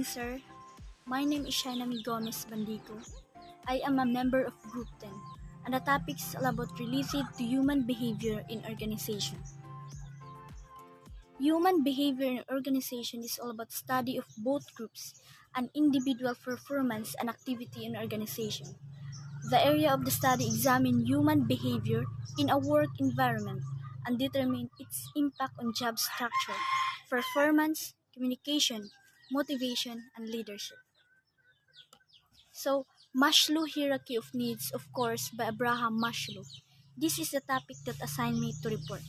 sir. My name is Shainami Gomez Bandico. I am a member of Group 10, and the topic is all about related to human behavior in organization. Human behavior in organization is all about study of both groups and individual performance and activity in organization. The area of the study examines human behavior in a work environment and determine its impact on job structure, performance, communication, motivation, and leadership. So, Maslow Hierarchy of Needs, of course, by Abraham Maslow. This is the topic that assigned me to report.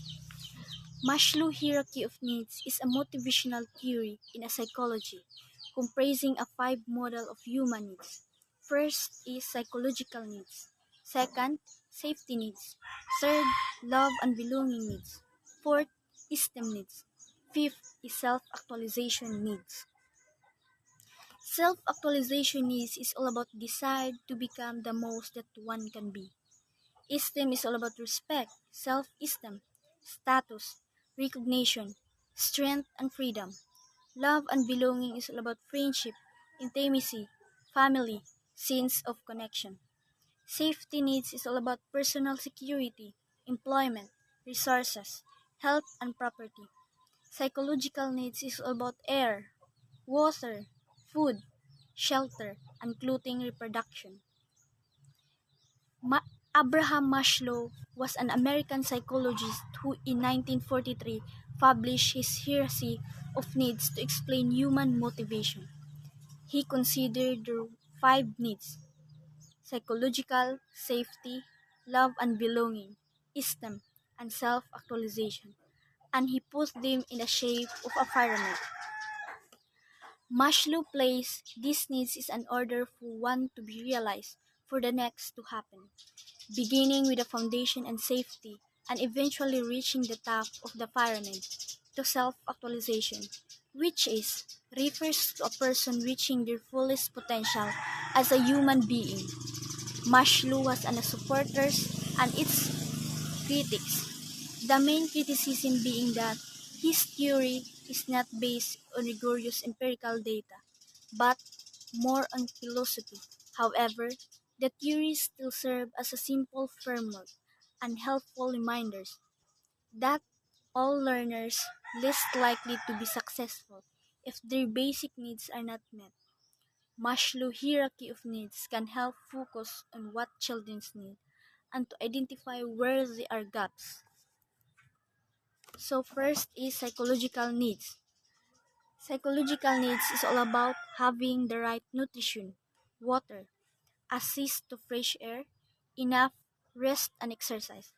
Maslow Hierarchy of Needs is a motivational theory in a psychology, comprising a 5 model of human needs. First is psychological needs. Second, safety needs. Third, love and belonging needs. Fourth, esteem needs. Fifth is self-actualization needs. Self-actualization needs is all about desire to become the most that one can be. Esteem is all about respect, self-esteem, status, recognition, strength, and freedom. Love and belonging is all about friendship, intimacy, family, sense of connection. Safety needs is all about personal security, employment, resources, health, and property. Psychological needs is all about air, water, food, shelter, and clothing reproduction. Abraham Maslow was an American psychologist who in 1943 published his Hierarchy of Needs to explain human motivation. He considered the 5 needs: psychological, safety, love and belonging, esteem, and self-actualization, and he put them in the shape of a pyramid. Maslow placed these needs in order for one to be realized, for the next to happen, beginning with the foundation and safety, and eventually reaching the top of the pyramid, to self-actualization, which refers to a person reaching their fullest potential as a human being. Maslow was an supporters and its critics. The main criticism being that his theory is not based on rigorous empirical data, but more on philosophy. However, the theories still serve as a simple framework and helpful reminders that all learners less likely to be successful if their basic needs are not met. Maslow's hierarchy of needs can help focus on what children need and to identify where there are gaps. So first is psychological needs. Psychological needs is all about having the right nutrition, water, access to fresh air, enough rest and exercise.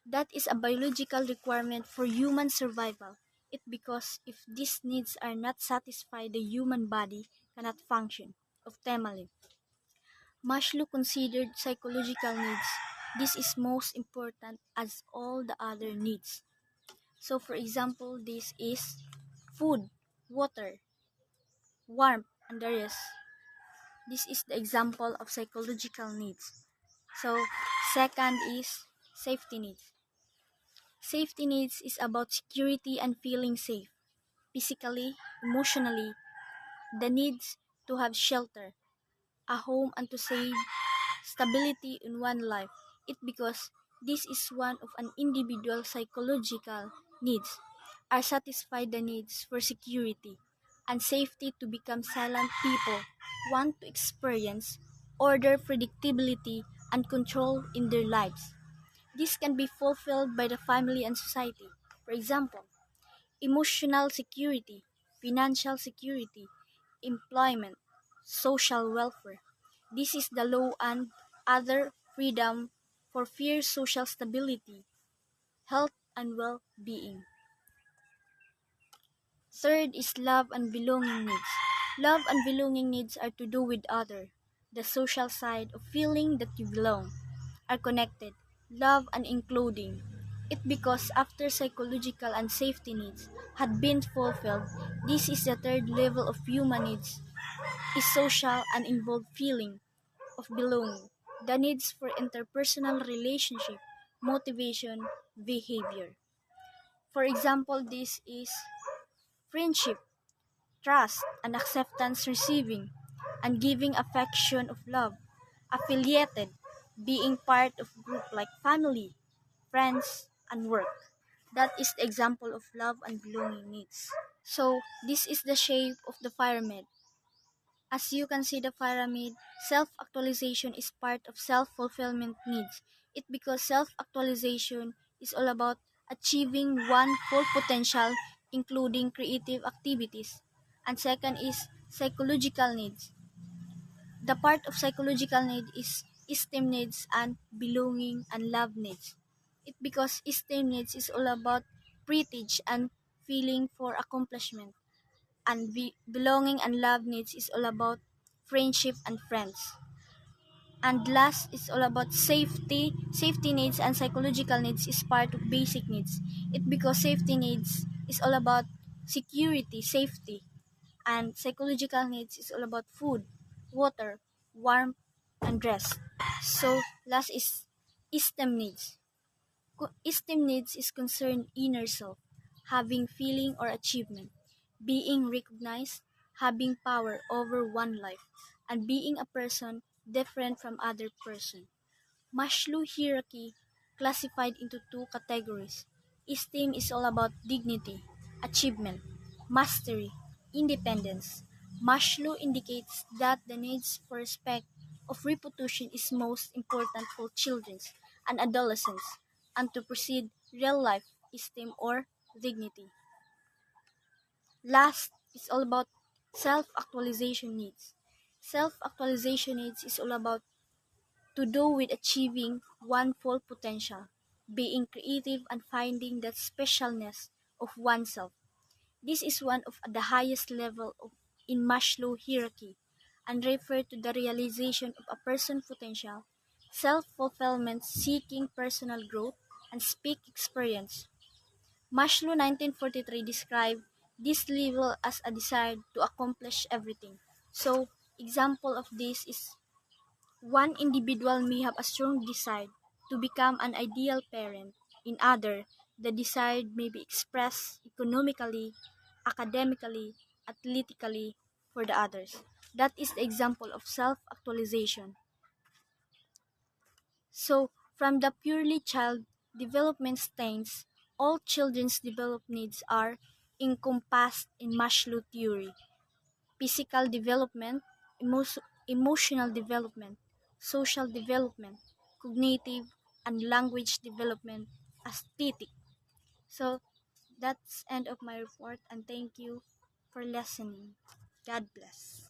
That is a biological requirement for human survival. It because if these needs are not satisfied, the human body cannot function optimally. Maslow considered psychological needs. This is most important as all the other needs. So for example, this is food, water, warmth, and the rest. This is the example of psychological needs. So second is safety needs. Safety needs is about security and feeling safe, physically, emotionally, the needs to have shelter, a home and to save stability in one life. It because this is one of an individual psychological needs are satisfied the needs for security and safety to become silent people want to experience order, predictability, and control in their lives. This can be fulfilled by the family and society. For example, emotional security, financial security, employment, social welfare. This is the law and other freedom for fear social stability, health and well-being. Third is love and belonging needs. Love and belonging needs are to do with other, the social side of feeling that you belong, are connected, love and including. It because after psychological and safety needs had been fulfilled, this is the third level of human needs, is social and involved feeling of belonging, the needs for interpersonal relationship, motivation, behavior. For example, this is friendship, trust and acceptance receiving and giving affection of love, affiliated, being part of group like family, friends, and work. That is the example of love and belonging needs. So, this is the shape of the pyramid. As you can see the pyramid, self-actualization is part of self-fulfillment needs. It because self-actualization is all about achieving one full potential, including creative activities. And second is psychological needs. The part of psychological need is esteem needs and belonging and love needs. It because esteem needs is all about prestige and feeling for accomplishment, and belonging and love needs is all about friendship and friends. And last is all about safety. Safety needs and psychological needs is part of basic needs. It because safety needs is all about security, safety, and psychological needs is all about food, water, warmth, and rest. So last is esteem needs. Esteem needs is concerned inner self, having feeling or achievement, being recognized, having power over one life, and being a person different from other person. Maslow hierarchy classified into two categories. Esteem is all about dignity, achievement, mastery, independence. Maslow indicates that the needs for respect of reputation is most important for children and adolescents, and to proceed real life esteem or dignity. Last is all about self-actualization needs. Self-actualization needs is all about to do with achieving one full potential, being creative and finding the specialness of oneself. This is one of the highest level in Maslow hierarchy and refer to the realization of a person's potential, self-fulfillment, seeking personal growth, and speak experience. Maslow 1943 described this level as a desire to accomplish everything. So, example of this is one individual may have a strong desire to become an ideal parent. In other, the desire may be expressed economically, academically, athletically for the others. That is the example of self-actualization. So, from the purely child development stance, all children's development needs are encompassed in Maslow theory. Physical development, emotional development, social development, cognitive and language development, aesthetic. So that's end of my report, and thank you for listening. God bless.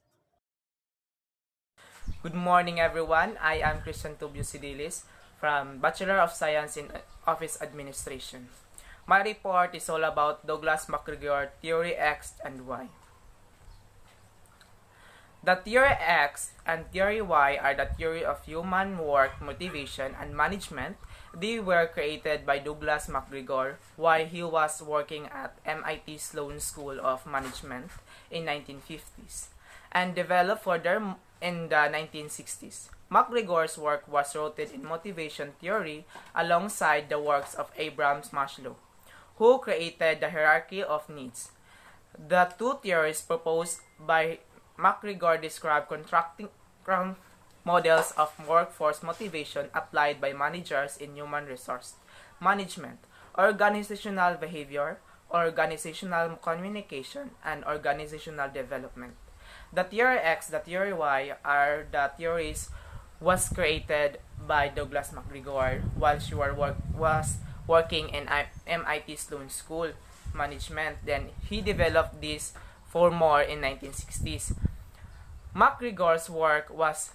Good morning, everyone. I am Christian Tubio Sidilis from Bachelor of Science in Office Administration. My report is all about Douglas MacGregor Theory X and Y. The Theory X and Theory Y are the theory of human work, motivation, and management. They were created by Douglas MacGregor while he was working at MIT Sloan School of Management in 1950s and developed further in the 1960s. MacGregor's work was rooted in motivation theory alongside the works of Abraham Maslow, who created the hierarchy of needs. The two theories proposed by MacGregor describe contracting models of workforce motivation applied by managers in human resource management, organizational behavior, organizational communication, and organizational development. The Theory X, the Theory Y are the theories was created by Douglas MacGregor while she was working in MIT Sloan School Management. Then he developed this for more in 1960s. MacGregor's work was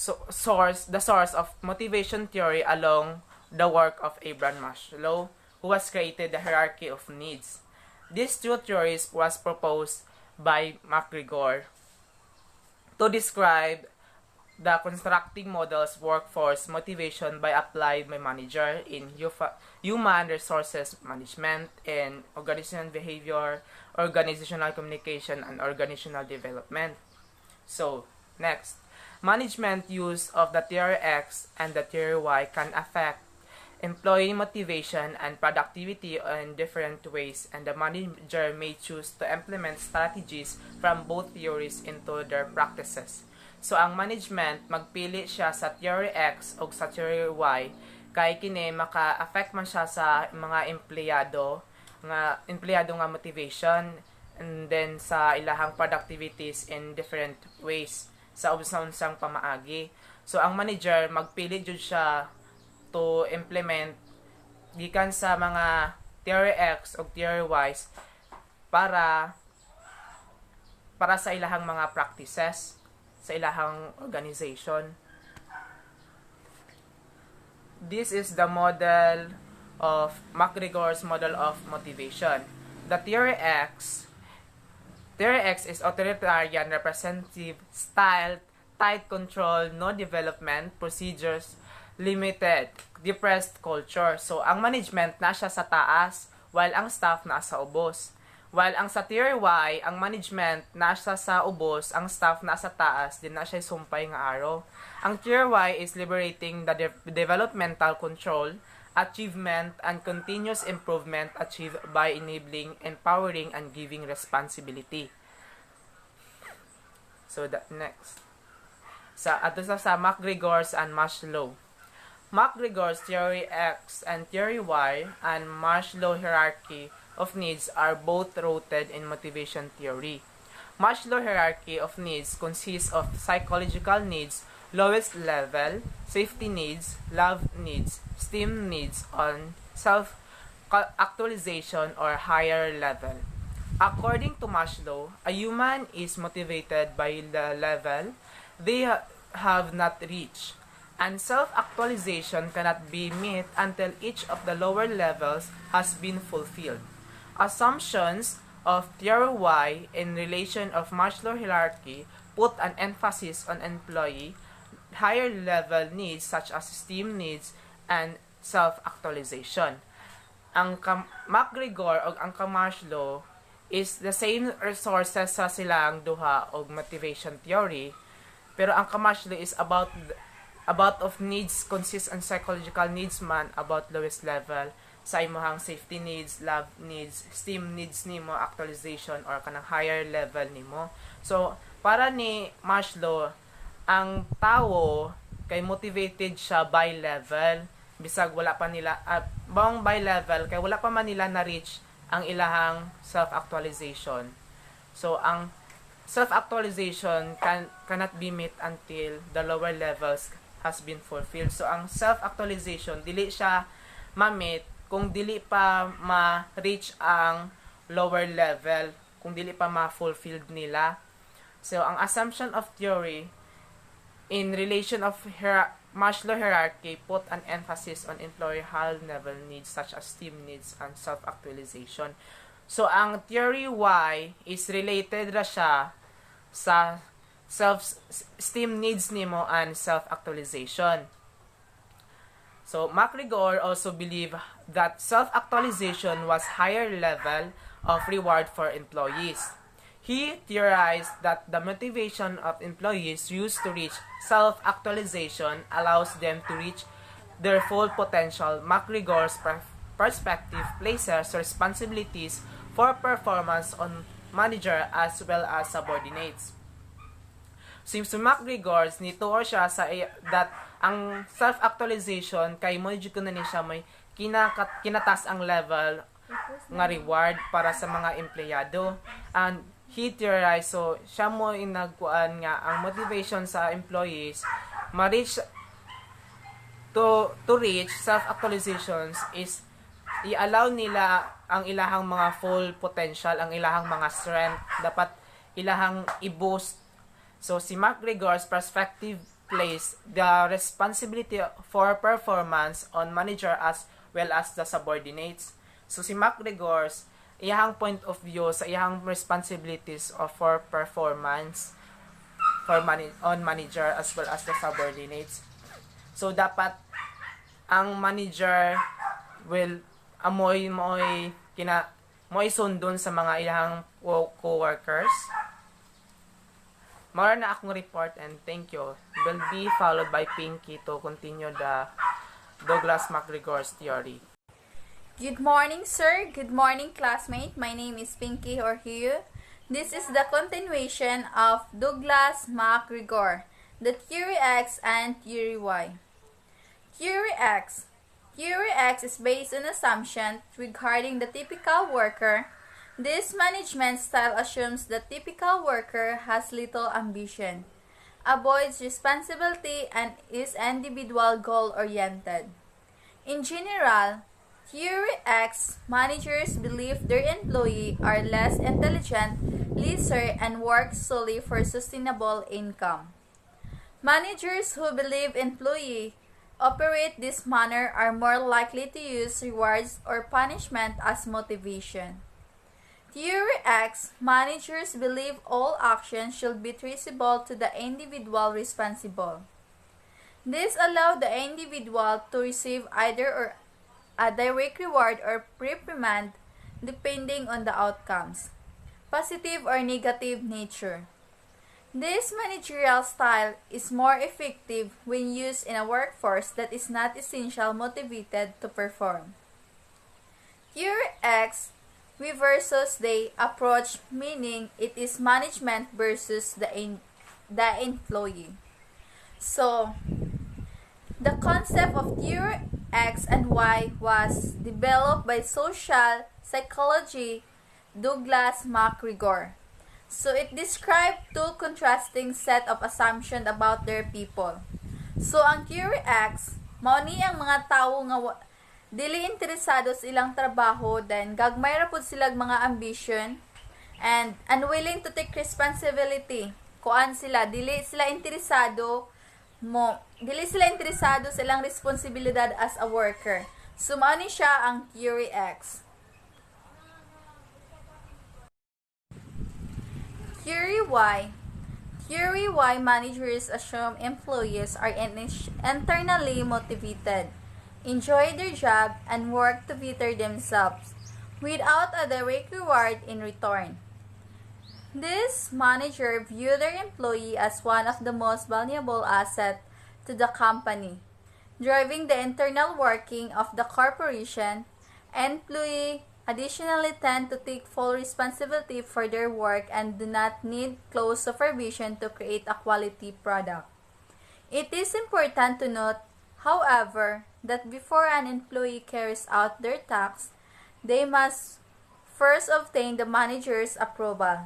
the source of motivation theory along the work of Abraham Maslow, who has created the hierarchy of needs. These two theories was proposed by MacGregor to describe the constructing models workforce motivation by applied by manager in human resources management and organizational behavior, organizational communication, and organizational development. So, next, management use of the Theory X and the Theory Y can affect employee motivation and productivity in different ways, and the manager may choose to implement strategies from both theories into their practices. So ang management magpili siya sa theory X o sa theory Y kay kini maka-affect man siya sa mga empleyado nga motivation, and then sa ilahang productivities in different ways sa unsang pamaagi. So ang manager magpili jud siya to implement gikan sa mga theory X o theory Y para sa ilahang mga practices sa ilahang organization. This is the model of McGregor's model of motivation. The Theory X is authoritarian, representative, styled, tight control, no development, procedures, limited, depressed culture. So, ang management nasa sa taas, while ang staff nasa ubos. While ang sa Tier Y, ang management nasa sa ubos, ang staff nasa taas, din na siya sumpay nga araw. Ang Tier Y is liberating the developmental control, achievement, and continuous improvement achieved by enabling, empowering, and giving responsibility. So, next. Ato sa McGregor's and Maslow. McGregor's Theory X and Theory Y and Maslow hierarchy of needs are both rooted in motivation theory. Maslow hierarchy of needs consists of psychological needs, lowest level, safety needs, love needs, esteem needs on self-actualization or higher level. According to Maslow, a human is motivated by the level they have not reached, and self-actualization cannot be met until each of the lower levels has been fulfilled. Assumptions of Theory Y in relation of Maslow hierarchy put an emphasis on employee higher level needs such as esteem needs and self-actualization. Ang McGregor o ang Maslow is the same resources sa silang duha og motivation theory, pero ang Maslow is about of needs consists on psychological needs man about lowest level sa imong safety needs, love needs, esteem needs nimo, actualization or kanang higher level nimo. So para ni Maslow, ang tao kay motivated siya by level bisag wala pa nila bang by level kay wala pa man nila na reach ang ilahang self-actualization. So ang self-actualization cannot be met until the lower levels has been fulfilled. So ang self-actualization dili siya ma-meet kung dili pa ma-reach ang lower level, kung dili pa ma-fulfilled nila. So ang assumption of theory in relation of Maslow hierarchy put an emphasis on employee high level needs such as esteem needs and self-actualization. So ang theory Y is related ra siya sa self-esteem needs nimo and self-actualization. So McGregor also believed that self-actualization was higher level of reward for employees. He theorized that the motivation of employees used to reach self-actualization allows them to reach their full potential. McGregor's perspective places responsibilities for performance on manager as well as subordinates. Si McGregor's nituor siya sa that ang self-actualization kay mo jud na ni siya may kinatas ang level nga reward para sa mga empleyado, and he theorized so siya mo inagkuan nga ang motivation sa employees ma-reach to reach self-actualizations is i-allow nila ang ilahang mga full potential, ang ilahang mga strength dapat ilahang i-boost. So si McGregor's perspective place the responsibility for performance on manager as well as the subordinates. So si McGregor's iyang point of view sa iyang responsibilities of for performance on manager as well as the subordinates. So dapat ang manager will mo'y sundon sa mga iyang co-workers. Mara na akong report and thank you. Will be followed by Pinky to continue the Douglas MacGregor's theory. Good morning, sir. Good morning, classmate. My name is Pinky or Hugh. This is the continuation of Douglas MacGregor, the Theory X and Theory Y. Theory X. Theory X is based on assumptions regarding the typical worker. This management style assumes the typical worker has little ambition, avoids responsibility, and is individual goal-oriented. In general, Theory X managers believe their employee are less intelligent, leisure, and work solely for sustainable income. Managers who believe employee operate this manner are more likely to use rewards or punishment as motivation. Theory X managers believe all actions should be traceable to the individual responsible. This allows the individual to receive either a direct reward or reprimand depending on the outcomes, positive or negative nature. This managerial style is more effective when used in a workforce that is not essentially motivated to perform. Theory X versus the approach, meaning it is management versus the employee. So, the concept of Theory X and Y was developed by social psychology Douglas MacGregor. So it described two contrasting set of assumptions about their people. So ang Theory X, mao ni ang mga tawo nga dili interesado sa ilang trabaho, then gagmay ra pud sila mga ambition and unwilling to take responsibility. Kuan sila, dili sila interesado sa ilang responsibilidad as a worker. So mao ni siya ang Theory X. Theory Y. Theory Y managers assume employees are internally motivated, enjoy their job, and work to better themselves without a direct reward in return. This manager view their employee as one of the most valuable assets to the company, driving the internal working of the corporation. Employee additionally tend to take full responsibility for their work and do not need close supervision to create a quality product. It is important to note, however, that before an employee carries out their tasks, they must first obtain the manager's approval.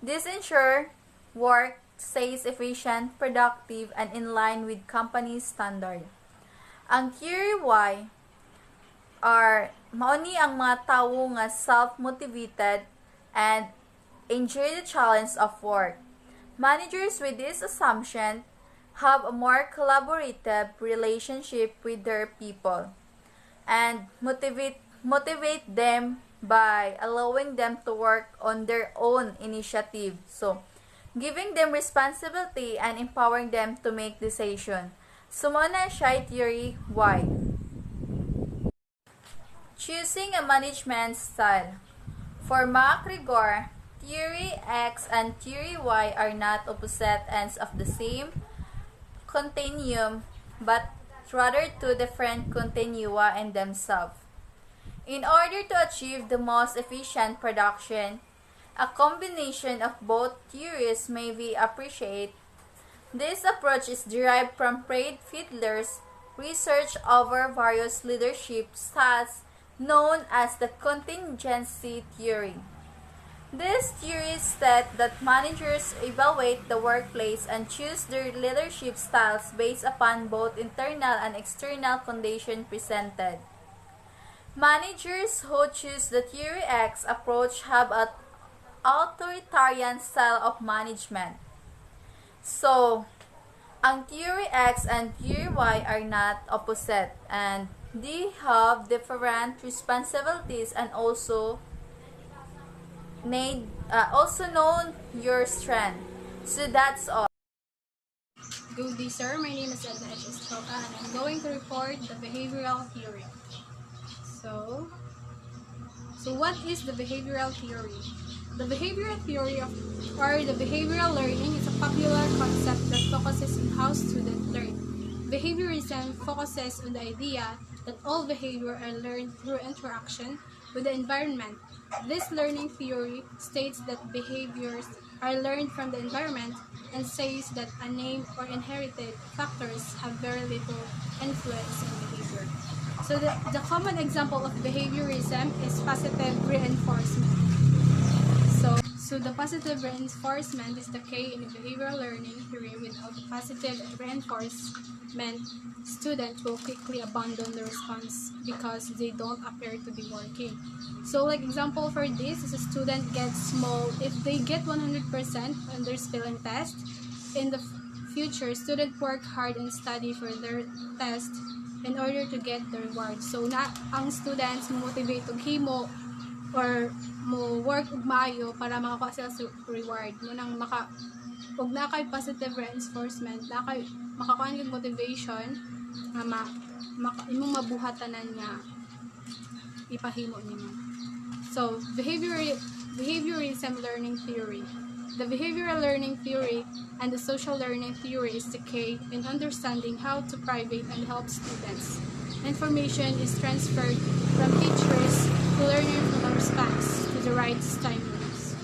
This ensures work stays efficient, productive, and in line with company standard. Ang Theory Y mao ni ang mga tawo nga self-motivated and enjoy the challenge of work. Managers with this assumption have a more collaborative relationship with their people and motivate them by allowing them to work on their own initiative. So, giving them responsibility and empowering them to make decisions. So, mao na siya Theory Y. Choosing a management style. For MacGregor, Theory X and Theory Y are not opposite ends of the same continuum, but rather two different continua in themselves. In order to achieve the most efficient production, a combination of both theories may be appreciated. This approach is derived from Fred Fiedler's research over various leadership styles known as the Contingency Theory. This theory states that managers evaluate the workplace and choose their leadership styles based upon both internal and external conditions presented. Managers who choose the Theory X approach have an authoritarian style of management. So, ang Theory X and Theory Y are not opposite, and they have different responsibilities and also known your strength. So that's all. Good day, sir. My name is jst.krnfrnc and I'm going to report the behavioral theory. So what is the behavioral theory? The behavioral theory or the behavioral learning is a popular concept that focuses on how students learn. Behaviorism focuses on the idea that all behavior are learned through interaction with the environment. This learning theory states that behaviors are learned from the environment and says that innate or inherited factors have very little influence in behavior. So the common example of behaviorism is positive reinforcement. So the positive reinforcement is the key in behavioral learning theory. Without the positive reinforcement, students will quickly abandon the response because they don't appear to be working. So like example for this is a student gets small. If they get 100% on their spelling test, in the future, students work hard and study for their test in order to get the reward. So ang students motivate to himo or mo work ug maayo para makakuha sila sa reward mo nang ug na kay positive reinforcement na kay makakuha ng motivation nga imong mabuhatanan nga ipahimo nimo. So behaviorism learning theory. The behavioral learning theory and the social learning theory is the key in understanding how to private and help students. Information is transferred from teachers to learner from a response to the right stimulus.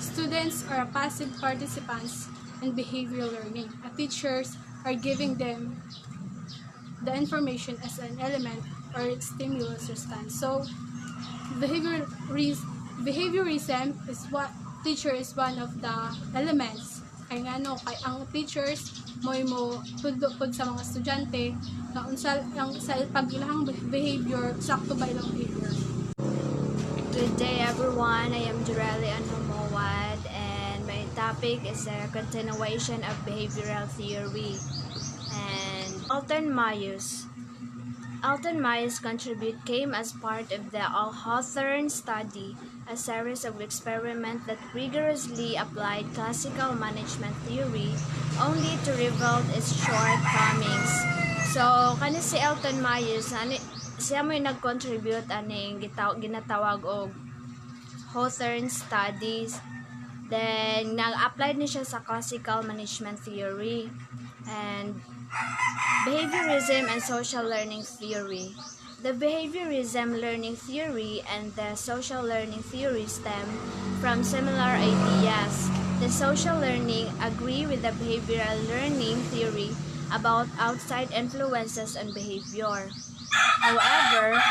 Students are passive participants in behavioral learning. Teachers are giving them the information as an element or stimulus response. So, behaviorism is what teacher is one of the elements. Kay ngano kay ang teachers mo tudlo pod sa mga estudyante na unsa ang sa pag-ilahang behavior sakto ba ilang behavior. Good day everyone, I am Durali Anhumawad and my topic is a continuation of behavioral theory and Alton Mayus contribute came as part of the Hawthorne study, a series of experiments that rigorously applied classical management theory only to reveal its shortcomings. So, kani si Alton Mayus, siya mo yung nag-contribute aning ginatawag og Hawthorne studies. Then, nag-apply ni siya sa classical management theory and behaviorism and social learning theory. The behaviorism learning theory and the social learning theory stem from similar ideas. The social learning agree with the behavioral learning theory about outside influences on behavior. However,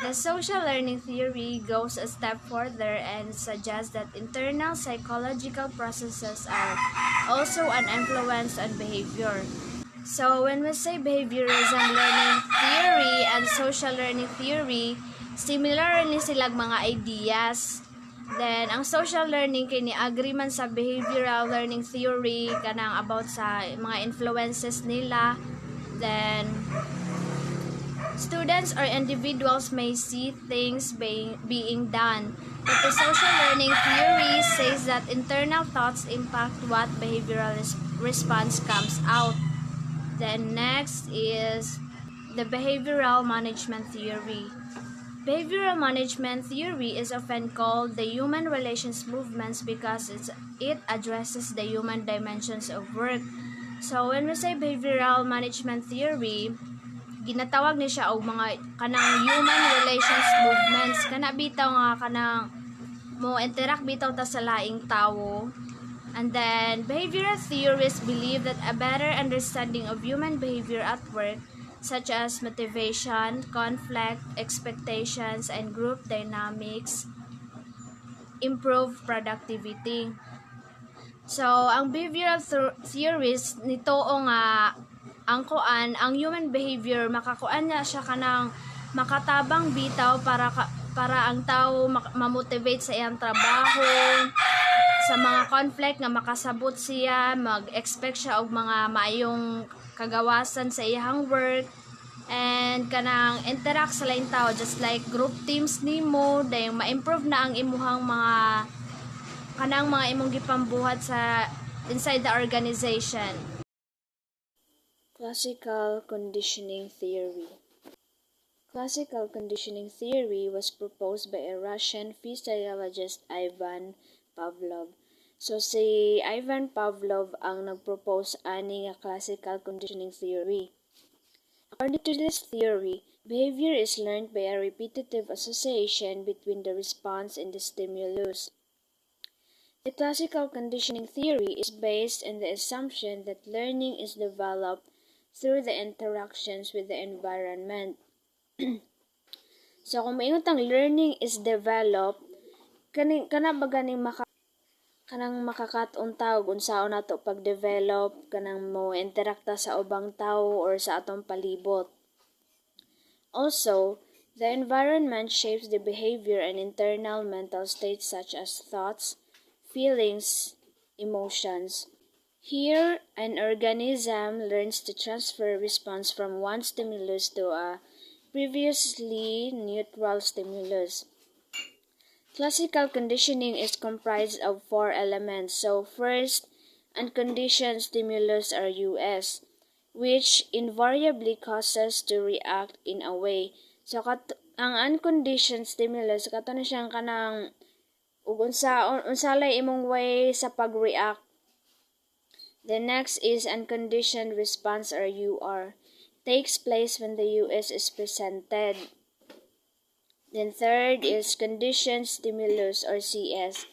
the social learning theory goes a step further and suggests that internal psychological processes are also an influence on behavior. So, when we say behaviorism learning theory and social learning theory, similar ni silang mga ideas. Then, ang social learning kini agree man sa behavioral learning theory kanang about sa mga influences nila. Then, students or individuals may see things being done. But the social learning theory says that internal thoughts impact what behavioral response comes out. Then next is the behavioral management theory. Behavioral management theory is often called the human relations movements because it addresses the human dimensions of work. So when we say behavioral management theory, ginatawag ni siya og mga kanang human relations movements. Kana bitaw nga kanang mo interact bitaw ta sa laing tawo. And then, behavioral theorists believe that a better understanding of human behavior at work, such as motivation, conflict, expectations, and group dynamics, improve productivity. So, ang behavioral theorists nito nga ang human behavior makakuan na siya kanang makatabang bitaw para ang tao ma-motivate sa iyang trabaho, sa mga conflict nga makasabot siya, mag-expect siya og mga maayong kagawasan sa iyang work, and kanang interact sa lain tao just like group teams nimo, dayong ma-improve na ang imuhang mga kanang mga imong gipambuhat sa inside the organization. Classical conditioning theory. Classical conditioning theory was proposed by a Russian physiologist Ivan Pavlov. So si Ivan Pavlov ang nagpropose ani nga classical conditioning theory. According to this theory, behavior is learned by a repetitive association between the response and the stimulus. The classical conditioning theory is based on the assumption that learning is developed through the interactions with the environment. So kung maingon tang learning is developed, kana ba ganing kanang makakaton tawag unsaon nato pag-develop kanang mo interakta sa ubang tawo or sa atong palibot. Also, the environment shapes the behavior and internal mental states such as thoughts, feelings, emotions. Here, an organism learns to transfer response from one stimulus to a previously neutral stimulus. Classical conditioning is comprised of 4 elements. So first, unconditioned stimulus or US, which invariably causes to react in a way. So ang unconditioned stimulus kato na siyang kanang ug unsalay imong way sa pag-react. The next is unconditioned response or UR. Takes place when the US is presented. Then third is conditioned stimulus or CS.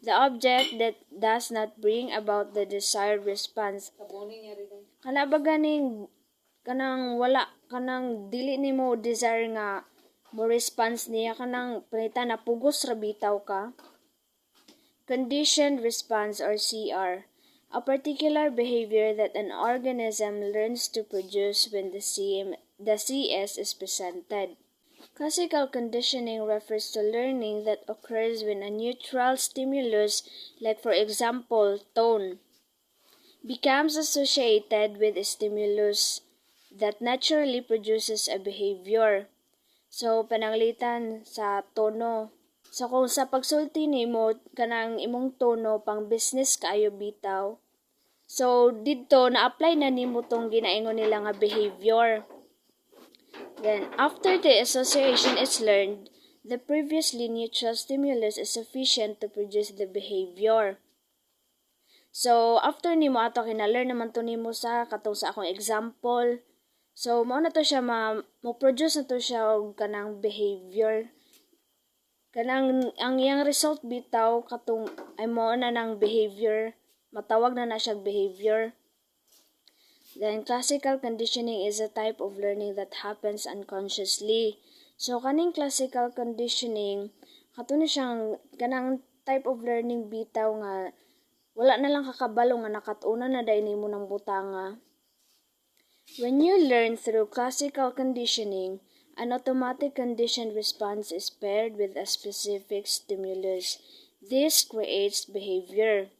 The object that does not bring about the desired response. Kana ba ganing kanang wala kanang dili nimo desire nga mo response niya kanang palitan na pugos ra bitaw ka. Conditioned response or CR. A particular behavior that an organism learns to produce when the CS is presented. Classical conditioning refers to learning that occurs when a neutral stimulus, like for example, tone, becomes associated with a stimulus that naturally produces a behavior. So, pananglitan sa tono. So, kung sa pagsulti nimo kanang imong tono pang business kaayo bitaw, so didto na-apply na nimo tong ginaingon nila nga behavior. Then, after the association is learned, the previously neutral stimulus is sufficient to produce the behavior. So, after nimo ato kinalearn naman to nimo sa katong sa akong example. So, mao na to siya mo-produce na to siya og kanang behavior. Kanang ang iyang result bitaw katong ay mao na nang behavior. Matawag na siya behavior. Then, classical conditioning is a type of learning that happens unconsciously. So, kaning classical conditioning, kato na siyang kanang type of learning bitaw nga wala na lang kakabalo nga nakatuna na dahil nimo ng butanga. When you learn through classical conditioning, an automatic conditioned response is paired with a specific stimulus. This creates behavior.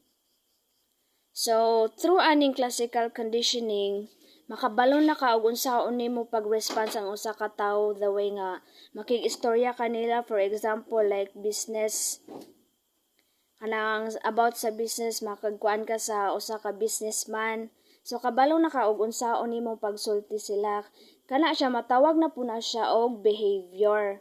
So, through aning classical conditioning, makabalon na ka og unsaon nimo pag-response ang usa ka tawo the way nga makig-istorya kanila, for example like business kanang about sa business, makagkuan ka sa usa ka businessman. So kabalon na ka og unsaon nimo pagsulti sila, kana siya matawag na puna siya og behavior.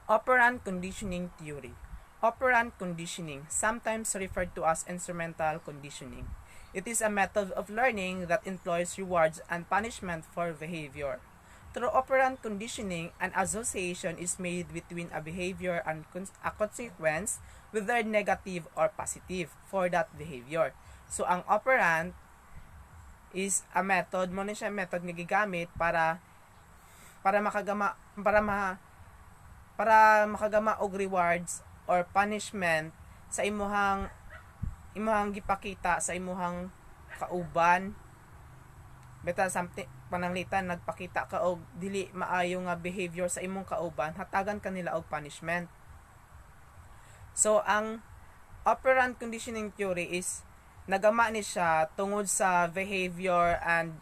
Operand conditioning theory. Operand conditioning, sometimes referred to as instrumental conditioning. It is a method of learning that employs rewards and punishment for behavior. Through operand conditioning, an association is made between a behavior and a consequence, whether negative or positive, for that behavior. So, ang operand is a method, mo na siya method nga gigamit para makagama og rewards or punishment sa imuhang gipakita sa imuhang kauban. Beta something pananglitan nagpakita ka og dili maayo nga behavior sa imong kauban, hatagan kanila og punishment. So ang operand conditioning theory is nagama ni siya tungod sa behavior and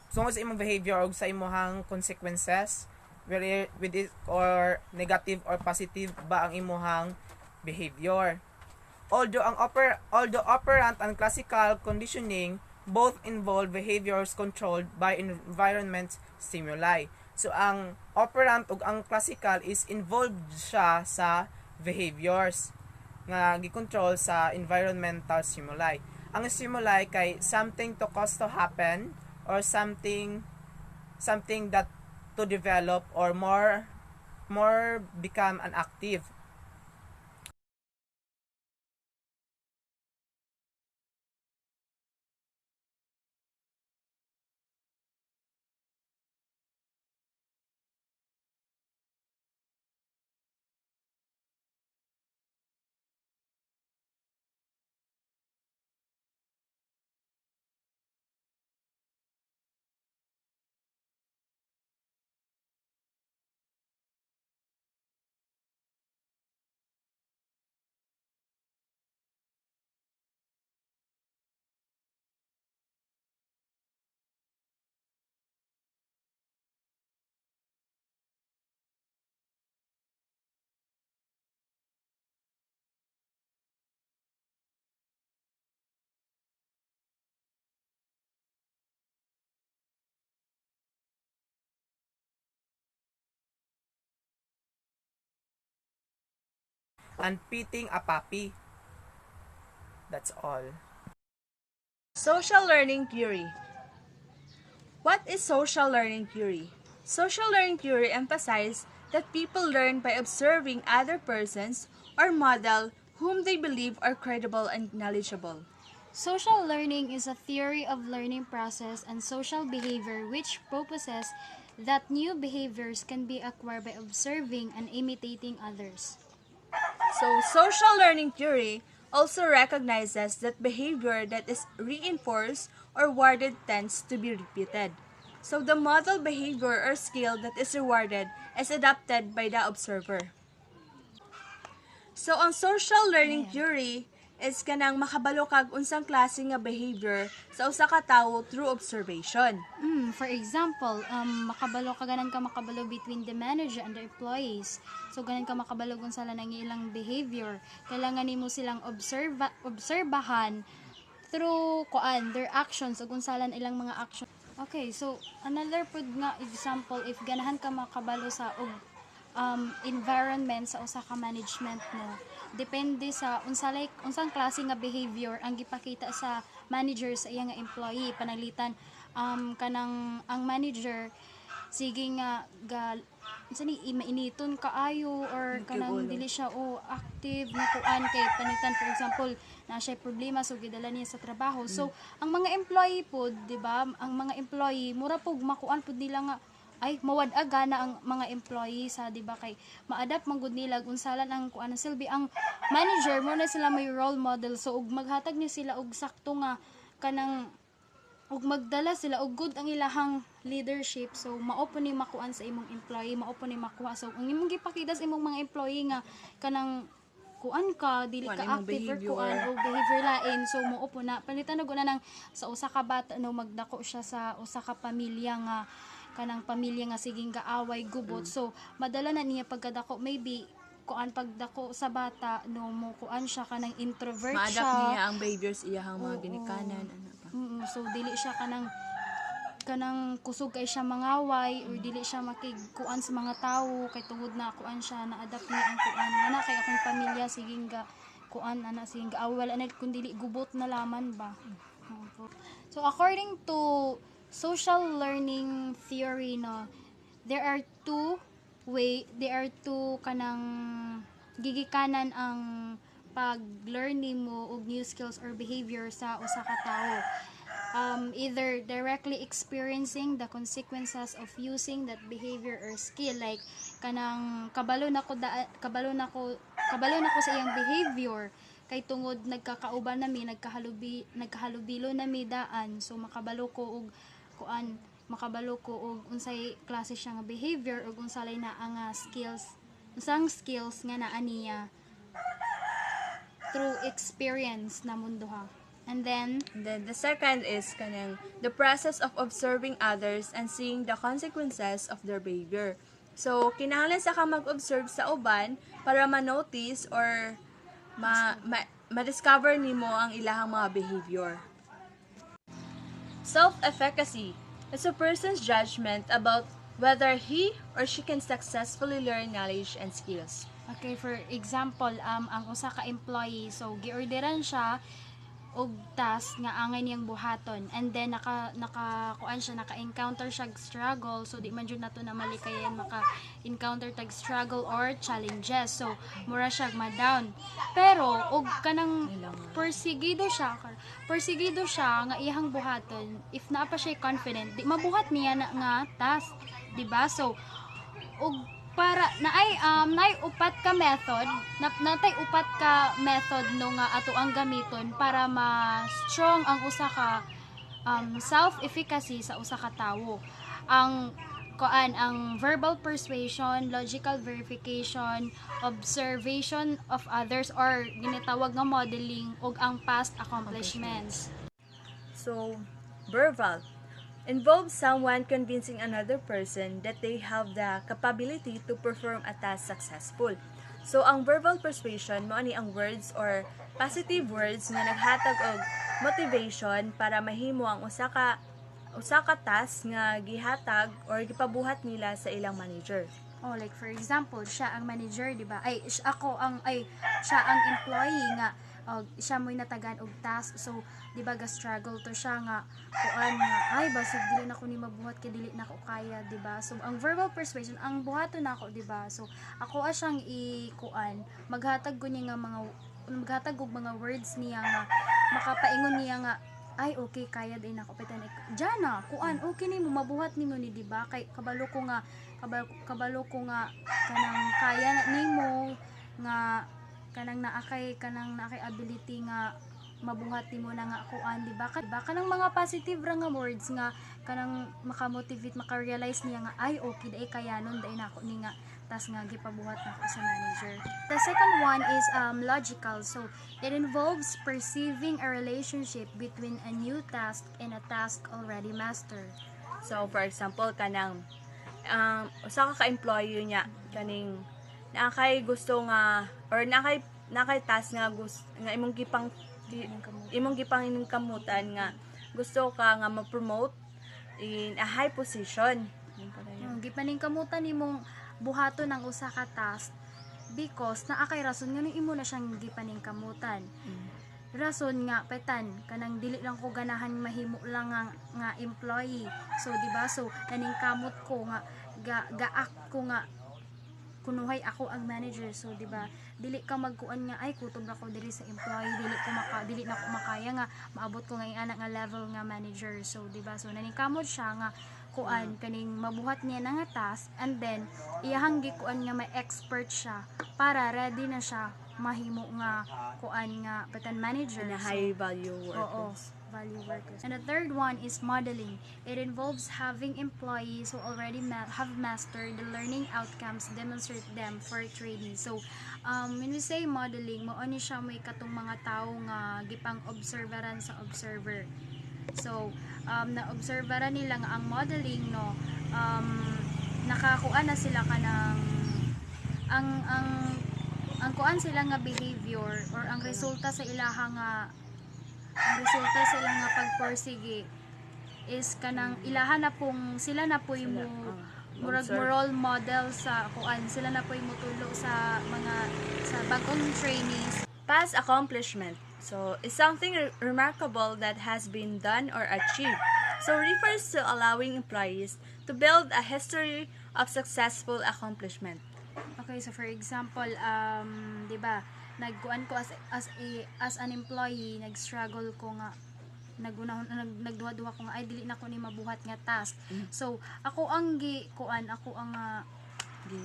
tungod sa imong behavior og sa imong consequences, whether with it or negative or positive ba ang imong behavior. Although operant and classical conditioning both involve behaviors controlled by environment stimuli. So ang operant ug ang classical is involved siya sa behaviors. nga gikontrol sa environmental stimuli. Ang stimuli kay something to cause to happen or something that to develop or more become an active. And pitting a puppy. That's all. Social learning theory. What is social learning theory? Social learning theory emphasizes that people learn by observing other persons or model whom they believe are credible and knowledgeable. Social learning is a theory of learning process and social behavior which proposes that new behaviors can be acquired by observing and imitating others. So, social learning theory also recognizes that behavior that is reinforced or rewarded tends to be repeated. So, the model behavior or skill that is rewarded is adopted by the observer. So, ang social learning theory is kanang makabalo kag unsang klase nga behavior sa usa ka tawo through observation. For example, makabalo ka ganan ka makabalo between the manager and the employees. So ganan ka makabalo kung sala nang ilang behavior. Kailangan nimo silang obserbahan through their actions o kung sala ilang mga action. Okay, so another pud nga example if ganahan ka makabalo sa environment sa usa ka management no. Depende sa unsang klase nga behavior ang gipakita sa manager sa iya nga employee panalitan kanang ang manager sige nga mainiton kaayo or kanang dili siya active na kuan kay panitan for example na siya problema so gidala niya sa trabaho. So ang mga employee pod, di ba? Ang mga employee mura pug makuan pod nila nga ay mawad-aga na ang mga employee sa di ba kay ma-adapt man gud nila unsalan ang kuan silbi ang manager mo na sila may role model so ug maghatag ni sila og sakto nga kanang ug magdala sila og good ang ilahang leadership so mao po ni makuan sa imong employee mao po ni makuha so ang imong gipakita sa imong mga employee nga kanang kuan ka dili ka active or kuan o behavior lain so mao po na palitan og na nang sa usa ka bata no magdako siya sa usa ka pamilya nga kanang pamilya nga siging gaaway gubot so madala na niya pagkadako maybe kuan pagdako sa bata no mo kuan siya kanang introvert Ma-adapt siya niya ang behaviors iyahang mga ginikanan so dili siya kanang kusog kay siya mangaway or dili siya makigkuan sa mga tawo kay tungod na kuan siya na-adapt niya ang kuan ana kay akong pamilya siging ga kuan ana siging gaaway wala na kun dili gubot na laman ba. So according to social learning theory no there are two kanang gigikanan ang pag-learn nimo og new skills or behavior sa usa ka tawo. Either directly experiencing the consequences of using that behavior or skill like kanang kabalo na ko sa iyang behavior kay tungod nagkakauban nami nagkahalubilo nami daan so makabalo ko og unsay klase siya nga behavior ug unsalay na ang skills nga naa niya through experience na mundo ha. And then the second is kanang the process of observing others and seeing the consequences of their behavior. So kinahanglan sa ka mag-observe sa uban para ma-notice or ma-discover nimo ang ilahang mga behavior. Self-efficacy is a person's judgment about whether he or she can successfully learn knowledge and skills. Okay, for example, ang usa ka employee, so giorderan siya og task nga angay niyang buhaton, and then naka-kuan siya, naka-encounter siya struggle, so di man jud nato na malikayan maka-encounter tag struggle or challenges, so mura siya ma-down. Pero og kanang persigido siya nga iyang buhaton, if naa pa siya confident, di mabuhat niya na nga task, di ba? So og para naay upat ka method natay upat ka method no nga ato ang gamiton para ma-strong ang usa ka self-efficacy sa usa ka tawo. Ang verbal persuasion, logical verification, observation of others, or ginatawag nga modeling, ug ang past accomplishments. So, verbal involves someone convincing another person that they have the capability to perform a task successful. So, ang verbal persuasion mo ani ang words or positive words nga naghatag og motivation para mahimo ang usa ka task nga gihatag or gipabuhat nila sa ilang manager. Oh, like for example, siya ang manager, di ba? Siya ang employee nga siya mo'y natagan og task. So, di ba, ga-struggle to siya nga kuan nga ay basig dili na ko ni mabuhat kay dili na ko kaya, di ba? So, ang verbal persuasion, ang buhaton nako, di ba? So, ako siyang maghatag ko niya nga maghatag og mga words niya nga makapaingon niya nga ay okay kaya din ako petan Jana kuan okay nimo mabuhat nimo ni, di ba? Kay kabalo ko nga kanang kaya na nimo nga kanang naakay ability nga mabuhat nimo na nga kuan, di ba? Kanang mga positive ra nga words nga kanang makamotivate, maka-realize niya nga ay okay dai kayanon dai nako ni nga tas nga gipabuhat nako sa manager. The second one is logical. So it involves perceiving a relationship between a new task and a task already mastered. So, for example, kanang usa ka employee niya kaning nakay gusto nga or nakay task nga nga imong gipang kamutan nga gusto ka nga ma-promote in a high position. Gipaning kamutan nimong buhaton ng usa ka task because naakay rason nga imo na siyang gipaning kamutan. Rason nga petan kanang dili lang ko ganahan mahimo lang nga employee. So di ba? So kaning kamot ko nga gaak ko nga kunuhay ako ang manager. So di ba? Dili ka magkuan nga ay kutob ako diri sa employee, dili na ko makaya nga maabot ko nga ana nga level nga manager. So di ba? So naning kamot siya nga kuan kaning mabuhat niya na nga task, and then iyahang gikuan nga may expert siya para ready na siya mahimo nga kuan nga petan manager na high value workers. Value workers. And the third one is modeling. It involves having employees who already have mastered the learning outcomes, demonstrate them for training. So when we say modeling, mao ni siya may katong mga tawo nga gipang observeran sa observer. So na-observeran nila nga ang modeling, no, nakakuan na sila kanang ang kuan sila nga behavior or ang resulta sa ilaha nga pagporsige is kanang ilaha na pong sila na po'y mo murag role model sa kuan, sila na po'y mutulo sa bagong trainees. Past accomplishment. So, is something remarkable that has been done or achieved. So, refers to allowing employees to build a history of successful accomplishment. Okay, so for example, di ba, nagkuan ko as an employee, nag-struggle ko nga nagduha-duha ko nga ay dili na ko ni mabuhat nga task. So, ako ang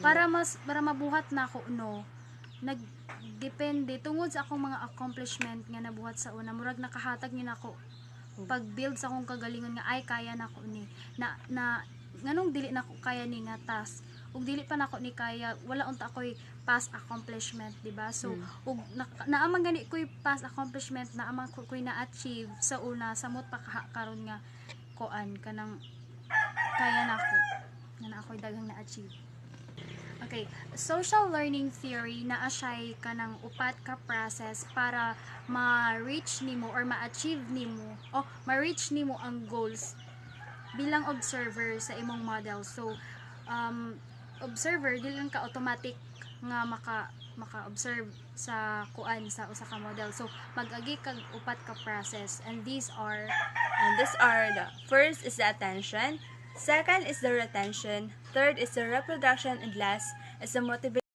para mabuhat na ako, no, nagdepende tungod sa akong mga accomplishment nga nabuhat sa una, murag nakahatag ni nako pag-build sa akong kagalingon nga ay kaya nako ni na nganong dili nako kaya ni nga task ug dili pa nako ni kaya, wala unta ako'y past accomplishment, di ba? So ug naamang gani ko'y past accomplishment, naamang ko'y na-achieve sa una, samot pa karon nga kuan kanang kaya nako na ako'y daghang na-achieve. Okay, social learning theory naa siya'y kanang upat ka process para ma-reach nimo or ma-achieve nimo o ma-reach nimo ang goals bilang observer sa imong model. So, observer, dili lang ka automatic nga maka-observe sa kuan sa usa ka model. So mag-agi kag upat ka process, and these are the first is the attention, second is the retention, third is the reproduction, and last is the motivation.